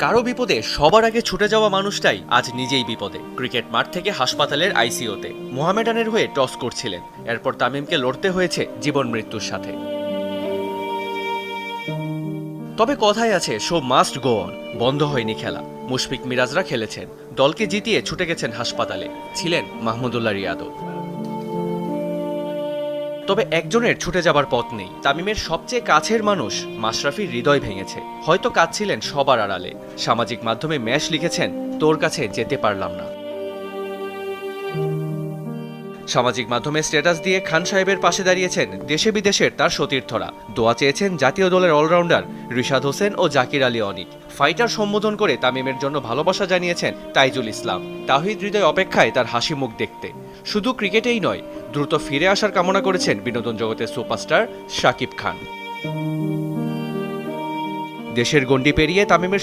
কারো বিপদে সবার আগে ছুটে যাওয়া মানুষটাই আজ নিজেই বিপদে। ক্রিকেট মাঠ থেকে হাসপাতালের আইসিইউতে মোহামেডানের হয়ে টস করছিলেন, এরপর তামিমকে লড়তে হয়েছে জীবন মৃত্যুর সাথে। তবে কথাই আছে, শো মাস্ট গো অন। বন্ধ হয়নি খেলা। মুশফিক মিরাজরা খেলেছেন, দলকে জিতিয়ে ছুটে গেছেন হাসপাতালে। ছিলেন মাহমুদুল্লাহ রিয়াদও। তবে একজনের ছুটে যাবার পথ নেই। তামিমের সবচেয়ে কাছের মানুষ মাশরাফির হৃদয় ভেঙেছে। হয়তো কাঁদছিলেন সবার আড়ালে। সামাজিক মাধ্যমে ম্যাশ লিখেছেন, তোর কাছে যেতে পারলাম না। সামাজিক মাধ্যমে স্ট্যাটাস দিয়ে খান সাহেবের পাশে দাঁড়িয়েছেন দেশে বিদেশের তার সতীর্থরা। দোয়া চেয়েছেন জাতীয় দলের অলরাউন্ডার রিশাদ হোসেন ও জাকির আলী অনিক। ফাইটার সম্বোধন করে তামিমের জন্য ভালোবাসা জানিয়েছেন তাইজুল ইসলাম। তাহিদ হৃদয় অপেক্ষায় তার হাসি মুখ দেখতে। শুধু ক্রিকেটেই নয়, দ্রুত ফিরে আসার কামনা করেছেন বিনোদন জগতের সুপারস্টার শাকিব খান। দেশের গণ্ডি পেরিয়ে তামিমের